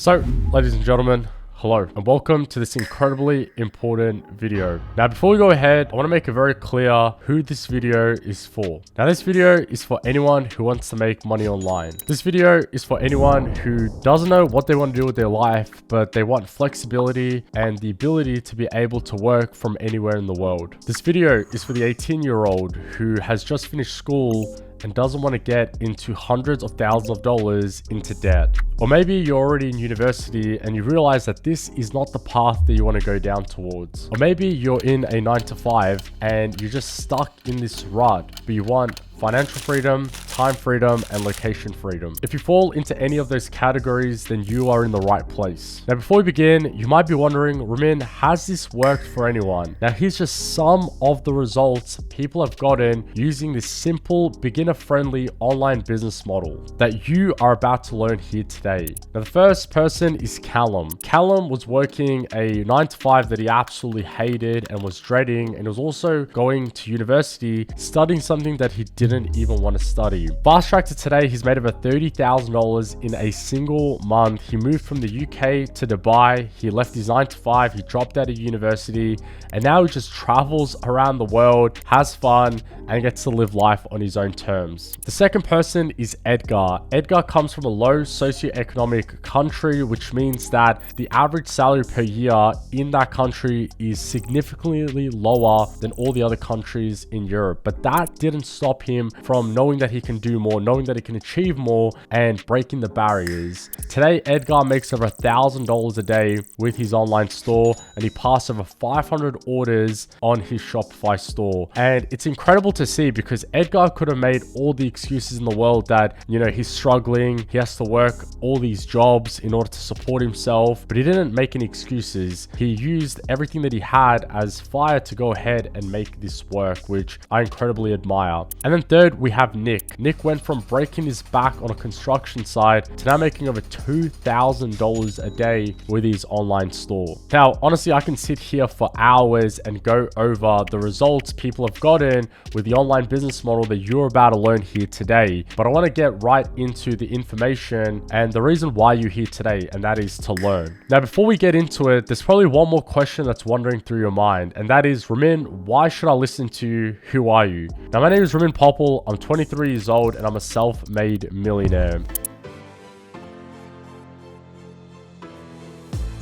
So, ladies and gentlemen, hello and welcome to this incredibly important video. Now, before we go ahead, I want to make it very clear who this video is for. Now, this video is for anyone who wants to make money online. This video is for anyone who doesn't know what they want to do with their life, but they want flexibility and the ability to be able to work from anywhere in the world. This video is for the 18-year-old who has just finished school and doesn't want to get into hundreds of thousands of dollars into debt. Or maybe you're already in university and you realize that this is not the path that you want to go down towards. Or maybe you're in a 9-to-5 and you're just stuck in this rut, but you want financial freedom, time freedom, and location freedom. If you fall into any of those categories, then you are in the right place. Now, before we begin, you might be wondering, Ramin, has this worked for anyone? Now, here's just some of the results people have gotten using this simple, beginner-friendly online business model that you are about to learn here today. Now, the first person is Callum. Callum was working a 9-to-5 that he absolutely hated and was dreading, and he was also going to university, studying something that he didn't even want to study. Fast track to today, he's made over $30,000 in a single month. He moved from the UK to Dubai. He left his 9-to-5. He dropped out of university, and now he just travels around the world, has fun, and gets to live life on his own terms. The second person is Edgar. Edgar comes from a low socioeconomic country, which means that the average salary per year in that country is significantly lower than all the other countries in Europe. But that didn't stop him from knowing that he can do more, knowing that he can achieve more, and breaking the barriers. Today, Edgar makes over $1,000 a day with his online store, and he passed over 500 orders on his Shopify store. And it's incredible to see because Edgar could have made all the excuses in the world that, you know, he's struggling, he has to work all these jobs in order to support himself, but he didn't make any excuses. He used everything that he had as fire to go ahead and make this work, which I incredibly admire. And then third, we have Nick. Nick went from breaking his back on a construction site to now making over $2,000 a day with his online store. Now, honestly, I can sit here for hours and go over the results people have gotten with the online business model that you're about to learn here today. But I want to get right into the information and the reason why you're here today, and that is to learn. Now, before we get into it, there's probably one more question that's wandering through your mind, and that is, Ramin, why should I listen to you? Who are you? Now, my name is Ramin Popal. I'm 23 years old and I'm a self-made millionaire.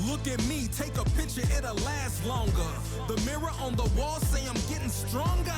Look at me, take a picture, it'll last longer. The mirror on the wall say I'm getting stronger.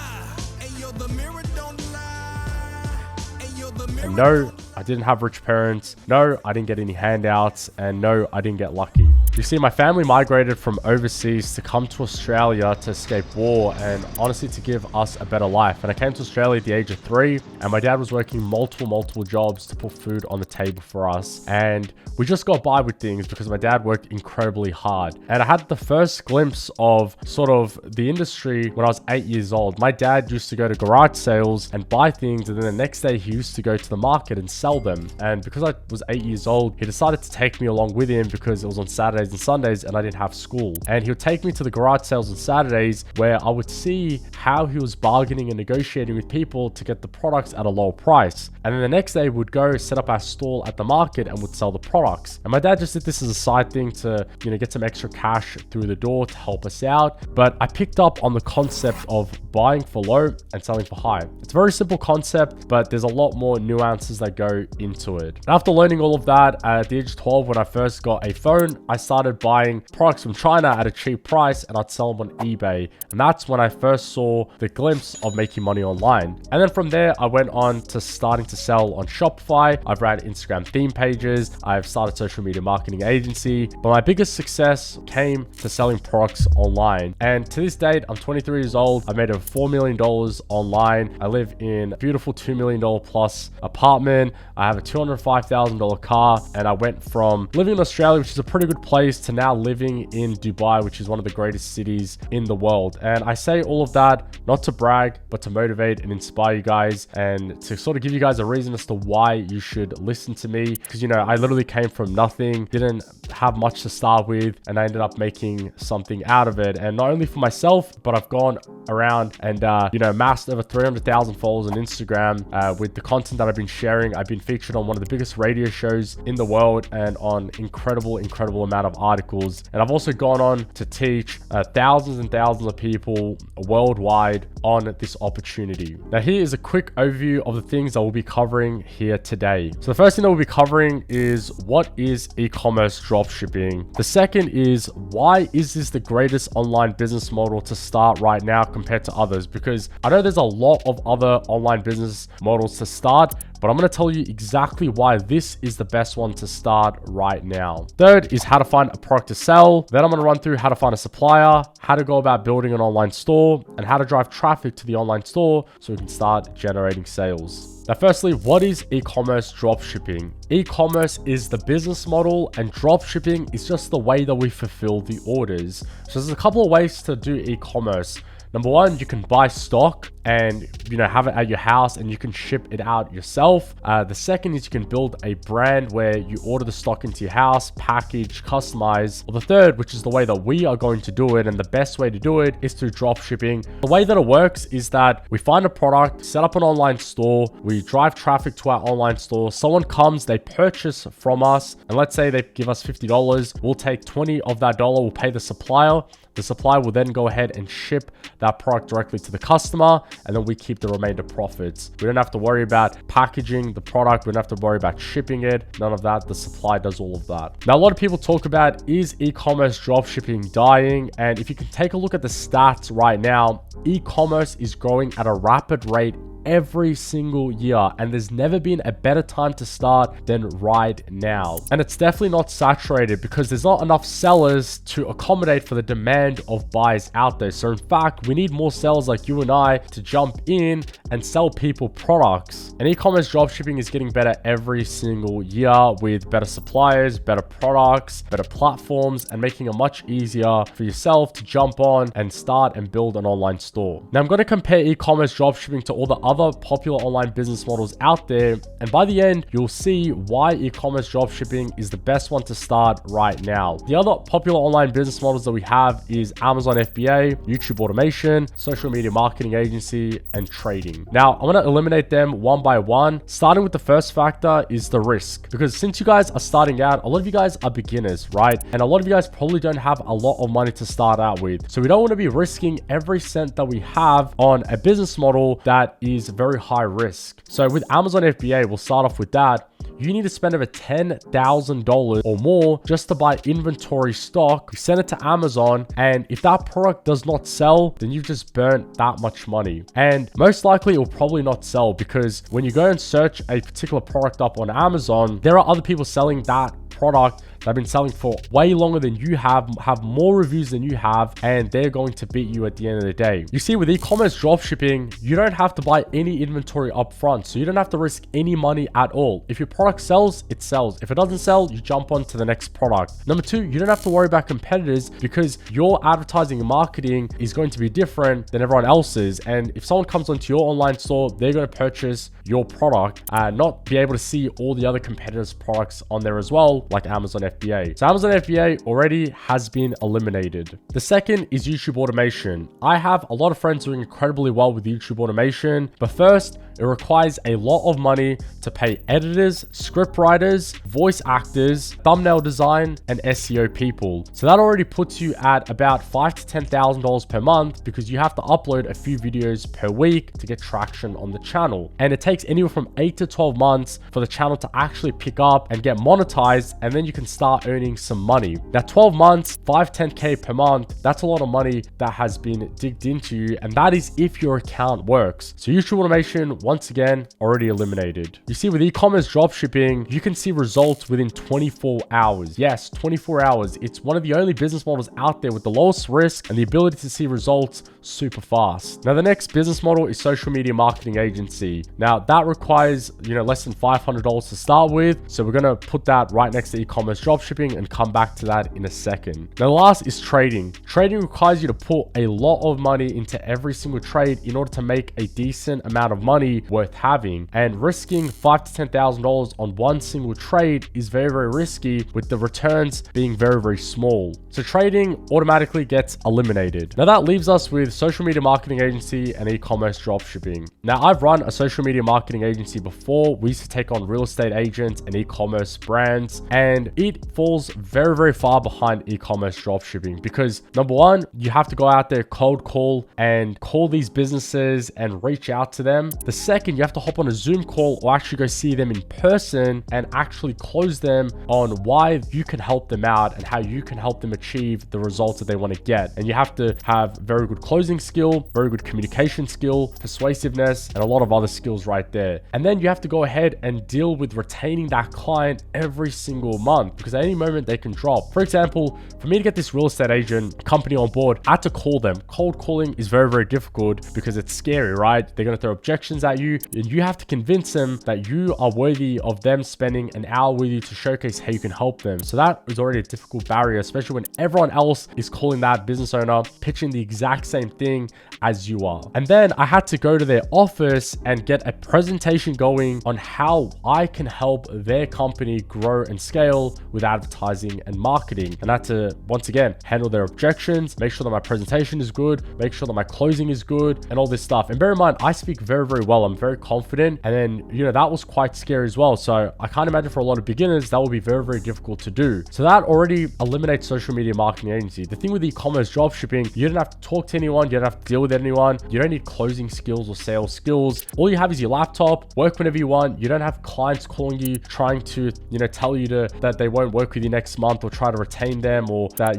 Hey yo, the mirror don't lie. Hey yo, the mirror. And no, I didn't have rich parents. No, I didn't get any handouts. And no, I didn't get lucky. You see, my family migrated from overseas to come to Australia to escape war and honestly to give us a better life. And I came to Australia at the age of 3, and my dad was working multiple jobs to put food on the table for us. And we just got by with things because my dad worked incredibly hard. And I had the first glimpse of sort of the industry when I was 8 years old. My dad used to go to garage sales and buy things, and then the next day he used to go to the market and sell them. And because I was 8 years old, he decided to take me along with him because it was on Saturdays and Sundays and I didn't have school. And he would take me to the garage sales on Saturdays where I would see how he was bargaining and negotiating with people to get the products at a lower price. And then the next day we'd go set up our stall at the market and would sell the products. And my dad just did this as a side thing to, you know, get some extra cash through the door to help us out. But I picked up on the concept of buying for low and selling for high. It's a very simple concept, but there's a lot more nuances that go into it. And after learning all of that, at the age of 12, when I first got a phone, I started buying products from China at a cheap price and I'd sell them on eBay. And that's when I first saw the glimpse of making money online. And then from there, I went on to starting to sell on Shopify. I've ran Instagram theme pages. I've started social media marketing agency. But my biggest success came to selling products online. And to this date, I'm 23 years old. I made over $4 million online. I live in a beautiful $2 million plus apartment. I have a $205,000 car. And I went from living in Australia, which is a pretty good place, to now living in Dubai, which is one of the greatest cities in the world. And I say all of that not to brag, but to motivate and inspire you guys and to sort of give you guys a reason as to why you should listen to me. Because, you know, I literally came from nothing, didn't have much to start with, and I ended up making something out of it. And not only for myself, but I've gone around and, you know, amassed over 300,000 followers on Instagram with the content content that I've been sharing. I've been featured on one of the biggest radio shows in the world and on incredible amount of articles. And I've also gone on to teach thousands and thousands of people worldwide on this opportunity. Now, here is a quick overview of the things that we'll be covering here today. So the first thing that we'll be covering is what is e-commerce dropshipping. The second is why is this the greatest online business model to start right now compared to others? Because I know there's a lot of other online business models to start, but I'm going to tell you exactly why this is the best one to start right now. Third is how to find a product to sell. Then I'm going to run through how to find a supplier, how to go about building an online store, and how to drive traffic to the online store so we can start generating sales. Now, firstly, what is e-commerce dropshipping? E-commerce is the business model and dropshipping is just the way that we fulfill the orders. So there's a couple of ways to do e-commerce. Number one, you can buy stock and have it at your house and you can ship it out yourself. The second is you can build a brand where you order the stock into your house, package, customize. Or the third, which is the way that we are going to do it, and the best way to do it is through drop shipping. The way that it works is that we find a product, set up an online store, we drive traffic to our online store, someone comes, they purchase from us, and let's say they give us $50, we'll take 20 of that dollar, we'll pay the supplier. The supplier will then go ahead and ship that product directly to the customer, and then we keep the remainder profits. We don't have to worry about packaging the product. We don't have to worry about shipping it. None of that. The supply does all of that. Now, a lot of people talk about, is e-commerce dropshipping dying? And if you can take a look at the stats right now, e-commerce is growing at a rapid rate every single year, and there's never been a better time to start than right now. And it's definitely not saturated because there's not enough sellers to accommodate for the demand of buyers out there. So in fact, we need more sellers like you and I to jump in and sell people products. And e-commerce dropshipping is getting better every single year with better suppliers, better products, better platforms, and making it much easier for yourself to jump on and start and build an online store. Now, I'm going to compare e-commerce dropshipping to all the other popular online business models out there, and by the end you'll see why e-commerce dropshipping is the best one to start right now. The other popular online business models that we have is Amazon FBA, YouTube automation, social media marketing agency, and trading. Now, I'm going to eliminate them one by one. Starting with the first factor is the risk, because since you guys are starting out, a lot of you guys are beginners, right? And a lot of you guys probably don't have a lot of money to start out with, so we don't want to be risking every cent that we have on a business model that is very high risk. So with Amazon FBA, we'll start off with that. You need to spend over $10,000 or more just to buy inventory stock. You send it to Amazon, and if that product does not sell, then you've just burnt that much money. And most likely it will probably not sell, because when you go and search a particular product up on Amazon, there are other people selling that product that have been selling for way longer than you have more reviews than you have, and they're going to beat you at the end of the day. You see, with e-commerce dropshipping, you don't have to buy any inventory up front, so you don't have to risk any money at all. If your product sells, it sells. If it doesn't sell, you jump on to the next product. Number two, you don't have to worry about competitors, because your advertising and marketing is going to be different than everyone else's. And if someone comes onto your online store, they're going to purchase your product and not be able to see all the other competitors' products on there as well, like Amazon FBA. So Amazon FBA already has been eliminated. The second is YouTube automation. I have a lot of friends doing incredibly well with YouTube automation, but first, it requires a lot of money to pay editors, script writers, voice actors, thumbnail design, and SEO people. So that already puts you at about $5,000 to $10,000 per month, because you have to upload a few videos per week to get traction on the channel. And it takes anywhere from 8 to 12 months for the channel to actually pick up and get monetized, and then you can start earning some money. Now, 12 months, 10K per month, that's a lot of money that has been digged into you, and that is if your account works. So YouTube automation, once again, already eliminated. You see, with e-commerce dropshipping, you can see results within 24 hours. Yes, 24 hours. It's one of the only business models out there with the lowest risk and the ability to see results super fast. Now, the next business model is social media marketing agency. Now, that requires, less than $500 to start with. So we're going to put that right next next to e-commerce dropshipping and come back to that in a second. Now, the last is trading. Trading requires you to put a lot of money into every single trade in order to make a decent amount of money worth having. And risking $5,000 to $10,000 on one single trade is very, very risky, with the returns being very, very small. So trading automatically gets eliminated. Now that leaves us with social media marketing agency and e-commerce dropshipping. Now I've run a social media marketing agency before. We used to take on real estate agents and e-commerce brands, and it falls very, very far behind e-commerce dropshipping because number one, you have to go out there, cold call and call these businesses and reach out to them. The second, you have to hop on a Zoom call or actually go see them in person and actually close them on why you can help them out and how you can help them achieve the results that they want to get. And you have to have very good closing skill, very good communication skill, persuasiveness, and a lot of other skills right there. And then you have to go ahead and deal with retaining that client every single month because at any moment they can drop. For example, for me to get this real estate agent company on board, I had to call them. Cold calling is very, very difficult because it's scary, right? They're going to throw objections at you and you have to convince them that you are worthy of them spending an hour with you to showcase how you can help them. So that is already a difficult barrier, especially when everyone else is calling that business owner, pitching the exact same thing as you are. And then I had to go to their office and get a presentation going on how I can help their company grow and scale with advertising and marketing. And I had to, once again, handle their objections, make sure that my presentation is good, make sure that my closing is good and all this stuff. And bear in mind, I speak very, very well. I'm very confident. And then, that was quite scary as well. So I can't imagine for a lot of beginners, that would be very, very difficult to do. So that already eliminates social media marketing agency. The thing with e-commerce dropshipping, you don't have to talk to anyone. You don't have to deal with anyone. You don't need closing skills or sales skills. All you have is your laptop, work whenever you want. You don't have clients calling you, trying to, tell you that they won't work with you next month or try to retain them, or that,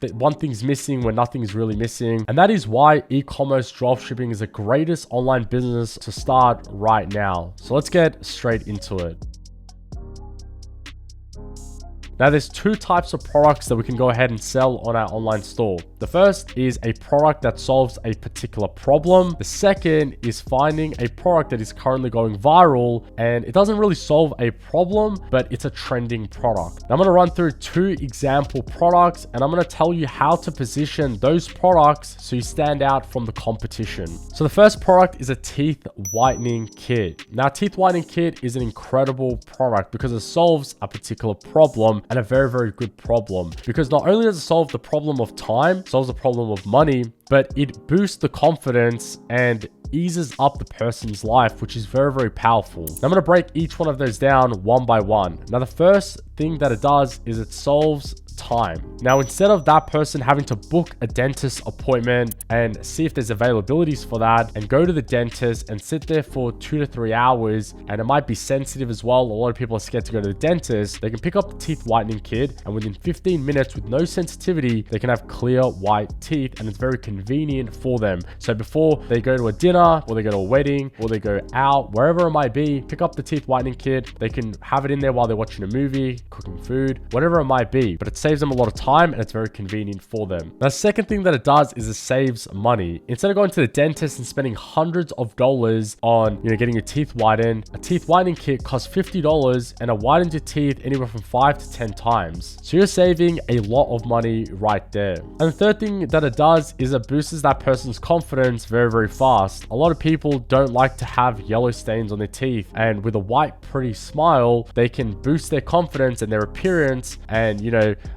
that one thing's missing when nothing is really missing. And that is why e-commerce dropshipping is the greatest online business to start right now. So let's get straight into it. Now, there's two types of products that we can go ahead and sell on our online store. The first is a product that solves a particular problem. The second is finding a product that is currently going viral and it doesn't really solve a problem, but it's a trending product. Now, I'm going to run through two example products and I'm going to tell you how to position those products so you stand out from the competition. So the first product is a teeth whitening kit. Now, teeth whitening kit is an incredible product because it solves a particular problem, and a very, very good problem, because not only does it solve the problem of time, solves the problem of money, but it boosts the confidence and eases up the person's life, which is very, very powerful. Now, I'm going to break each one of those down one by one. Now, the first thing that it does is it solves time. Now, instead of that person having to book a dentist appointment and see if there's availabilities for that and go to the dentist and sit there for 2 to 3 hours, and it might be sensitive as well. A lot of people are scared to go to the dentist. They can pick up the teeth whitening kit and within 15 minutes with no sensitivity, they can have clear white teeth, and it's very convenient for them. So before they go to a dinner or they go to a wedding or they go out, wherever it might be, pick up the teeth whitening kit. They can have it in there while they're watching a movie, cooking food, whatever it might be, but it saves them a lot of time and it's very convenient for them. Now, the second thing that it does is it saves money. Instead of going to the dentist and spending hundreds of dollars on, getting your teeth whitened, a teeth whitening kit costs $50 and it whitens your teeth anywhere from 5 to 10 times. So you're saving a lot of money right there. And the third thing that it does is it boosts that person's confidence very, very fast. A lot of people don't like to have yellow stains on their teeth, and with a white, pretty smile, they can boost their confidence and their appearance. And,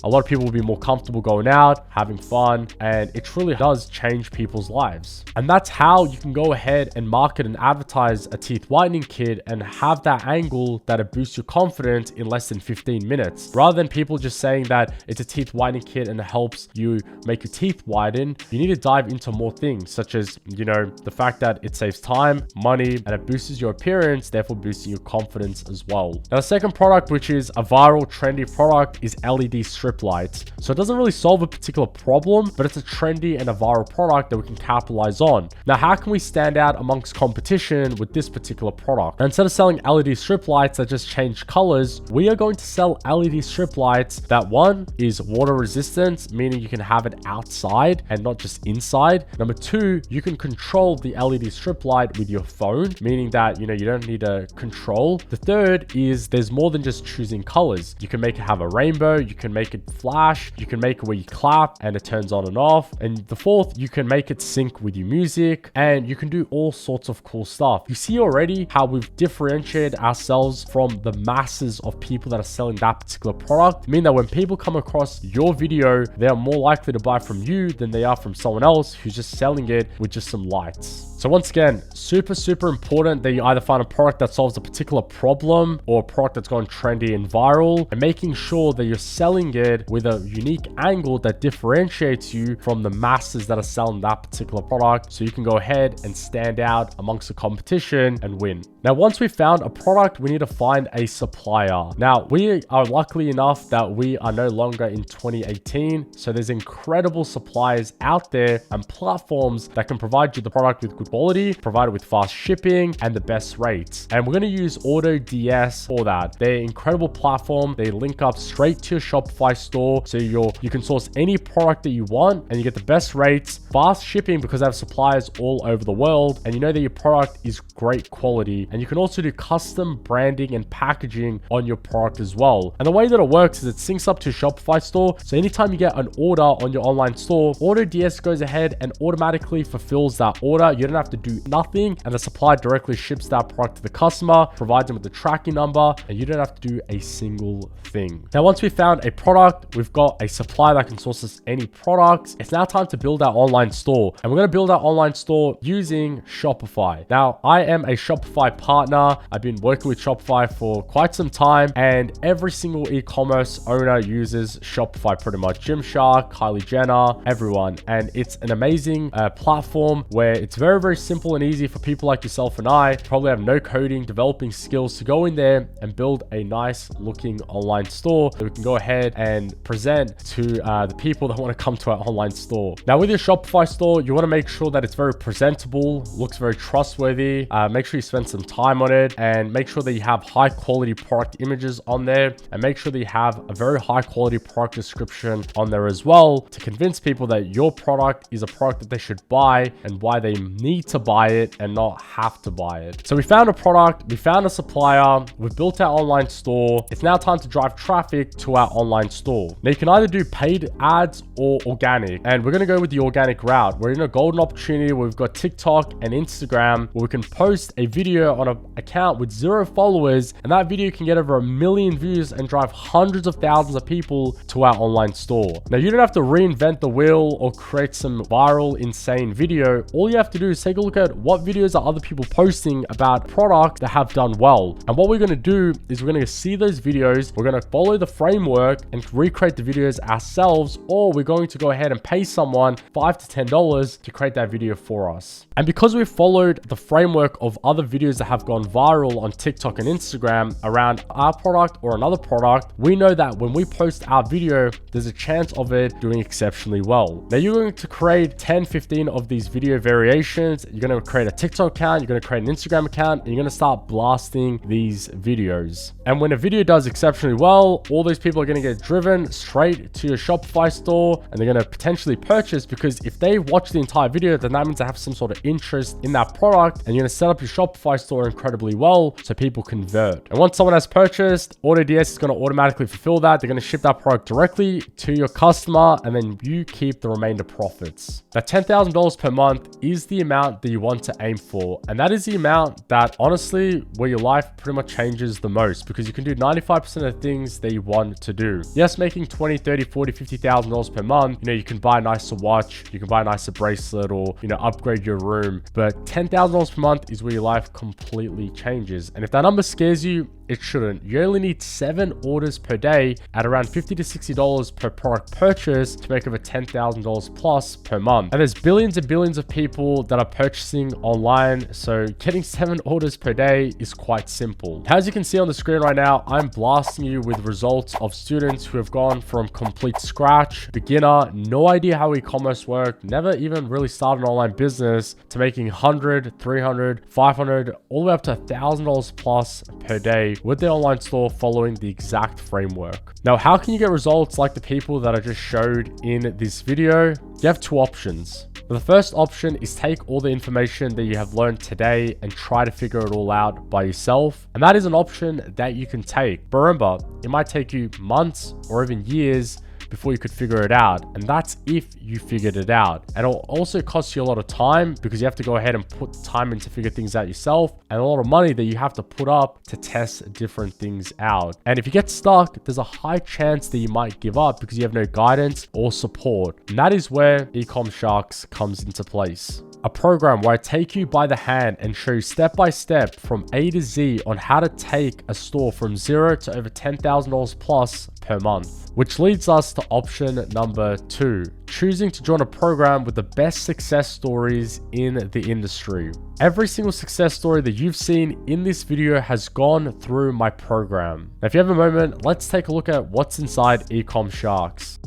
a lot of people will be more comfortable going out, having fun, and it truly does change people's lives. And that's how you can go ahead and market and advertise a teeth whitening kit and have that angle that it boosts your confidence in less than 15 minutes. Rather than people just saying that it's a teeth whitening kit and it helps you make your teeth whiten, you need to dive into more things, such as, the fact that it saves time, money, and it boosts your appearance, therefore boosting your confidence as well. Now, the second product, which is a viral, trendy product, is LED strip strip lights. So it doesn't really solve a particular problem, but it's a trendy and a viral product that we can capitalize on. Now, how can we stand out amongst competition with this particular product? Now, instead of selling LED strip lights that just change colors, we are going to sell LED strip lights that, one, is water resistant, meaning you can have it outside and not just inside. Number two, you can control the LED strip light with your phone, meaning that, you don't need a control. The third is there's more than just choosing colors. You can make it have a rainbow, you can make it flash, you can make it where you clap and it turns on and off. And the fourth, you can make it sync with your music, and you can do all sorts of cool stuff. You see already how we've differentiated ourselves from the masses of people that are selling that particular product, meaning that when people come across your video, they are more likely to buy from you than they are from someone else who's just selling it with just some lights. So once again, super important that you either find a product that solves a particular problem or a product that's gone trendy and viral, and making sure that you're selling it with a unique angle that differentiates you from the masses that are selling that particular product, so you can go ahead and stand out amongst the competition and win. Now, once we've found a product, we need to find a supplier. Now, we are lucky enough that we are no longer in 2018, so there's incredible suppliers out there and platforms that can provide you the product with good quality, provided with fast shipping and the best rates. And we're going to use AutoDS for that. They're an incredible platform. They link up straight to your Shopify store, so you can source any product that you want and you get the best rates, fast shipping because they have suppliers all over the world, and you know that your product is great quality. And you can also do custom branding and packaging on your product as well. And the way that it works is it syncs up to your Shopify store. So anytime you get an order on your online store, AutoDS goes ahead and automatically fulfills that order. You don't have to do nothing, and the supplier directly ships that product to the customer, provides them with the tracking number, and you don't have to do a single thing. Now, once we've found a product, we've got a supplier that can source us any products. It's now time to build our online store, and we're going to build our online store using Shopify. Now, I am a Shopify partner. I've been working with Shopify for quite some time, and every single e-commerce owner uses Shopify pretty much. Gymshark, Kylie Jenner, everyone. And it's an amazing platform where it's very simple and easy for people like yourself and I probably have no coding, developing skills to go in there and build a nice looking online store that we can go ahead and present to the people that want to come to our online store. Now, with your Shopify store, you want to make sure that it's very presentable, looks very trustworthy. Make sure you spend some time on it, and make sure that you have high quality product images on there, and make sure that you have a very high quality product description on there as well, to convince people that your product is a product that they should buy and why they need to buy it and not have to buy it. So we found a product, we found a supplier, we've built our online store. It's now time to drive traffic to our online store. Now, you can either do paid ads or organic, and we're going to go with the organic route. We're in a golden opportunity where we've got TikTok and Instagram where we can post a video on an account with 0 followers, and that video can get over 1 million views and drive hundreds of thousands of people to our online store. Now, you don't have to reinvent the wheel or create some viral, insane video. All you have to do is take a look at what videos are other people posting about products that have done well. And what we're going to do is we're going to see those videos, we're going to follow the framework and recreate the videos ourselves, or we're going to go ahead and pay someone $5 to $10 to create that video for us. And because we've followed the framework of other videos that have gone viral on TikTok and Instagram around our product or another product, we know that when we post our video, there's a chance of it doing exceptionally well. Now, you're going to create 10, 15 of these video variations. You're going to create a TikTok account, you're going to create an Instagram account, and you're going to start blasting these videos. And when a video does exceptionally well, all those people are going to get driven straight to your Shopify store, and they're going to potentially purchase, because if they watch the entire video, then that means they have some sort of interest in that product, and you're going to set up your Shopify store incredibly well so people convert. And once someone has purchased, AutoDS is going to automatically fulfill that. They're going to ship that product directly to your customer, and then you keep the remainder profits. That $10,000 per month is the amount that you want to aim for, and that is the amount that honestly where your life pretty much changes the most, because you can do 95% of the things that you want to do. Yes, making $20, $30, $40, $50,000 per month, you can buy a nicer watch, you can buy a nicer bracelet, or upgrade your room, but $10,000 per month is where your life completely changes. And if that number scares you, it shouldn't. You only need 7 orders per day at around $50 to $60 per product purchase to make over $10,000 plus per month. And there's billions and billions of people that are purchasing online, so getting 7 orders per day is quite simple. As you can see on the screen right now, I'm blasting you with results of students who have gone from complete scratch, beginner, no idea how e-commerce worked, never even really started an online business, to making 100, 300, 500, all the way up to $1,000 plus per day with their online store following the exact framework. Now, how can you get results like the people that I just showed in this video? You have 2 options. The first option is take all the information that you have learned today and try to figure it all out by yourself. And that is an option that you can take. But remember, it might take you months or even years before you could figure it out. And that's if you figured it out. And it'll also cost you a lot of time because you have to go ahead and put time in to figure things out yourself, and a lot of money that you have to put up to test different things out. And if you get stuck, there's a high chance that you might give up because you have no guidance or support. And that is where Ecom Sharks comes into place. A program where I take you by the hand and show you step by step from A to Z on how to take a store from zero to over $10,000 plus per month. Which leads us to option number 2, choosing to join a program with the best success stories in the industry. Every single success story that you've seen in this video has gone through my program. Now, if you have a moment, let's take a look at what's inside Ecom Sharks.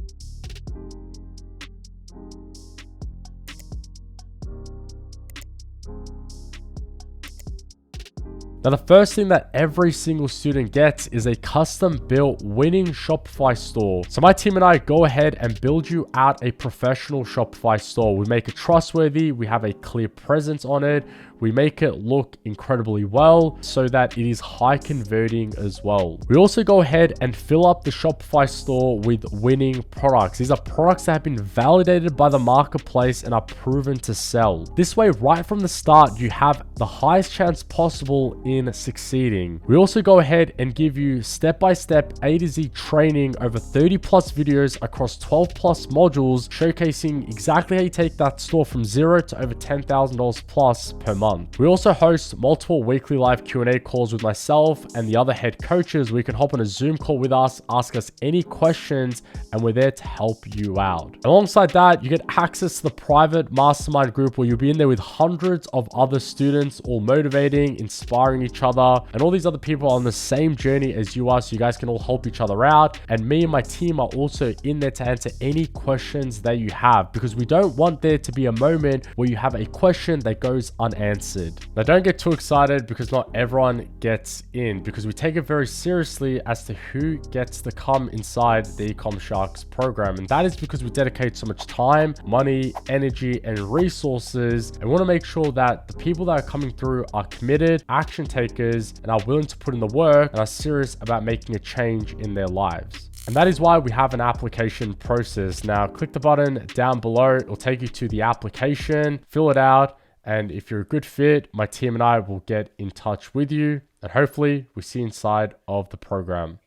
Now, the first thing that every single student gets is a custom built winning Shopify store. So my team and I go ahead and build you out a professional Shopify store. We make it trustworthy. We have a clear presence on it. We make it look incredibly well so that it is high converting as well. We also go ahead and fill up the Shopify store with winning products. These are products that have been validated by the marketplace and are proven to sell. This way, right from the start, you have the highest chance possible in succeeding. We also go ahead and give you step-by-step A to Z training over 30 plus videos across 12 plus modules, showcasing exactly how you take that store from zero to over $10,000 plus per month. We also host multiple weekly live Q&A calls with myself and the other head coaches. We can hop on a Zoom call with us, ask us any questions, and we're there to help you out. Alongside that, you get access to the private mastermind group where you'll be in there with hundreds of other students, all motivating, inspiring each other, and all these other people on the same journey as you are, so you guys can all help each other out. And me and my team are also in there to answer any questions that you have, because we don't want there to be a moment where you have a question that goes unanswered. Now, don't get too excited because not everyone gets in, because we take it very seriously as to who gets to come inside the Ecom Sharks program. And that is because we dedicate so much time, money, energy, and resources. And we want to make sure that the people that are coming through are committed, action takers, and are willing to put in the work and are serious about making a change in their lives. And that is why we have an application process. Now, click the button down below. It'll take you to the application, fill it out. And if you're a good fit, my team and I will get in touch with you. And hopefully we see inside of the program.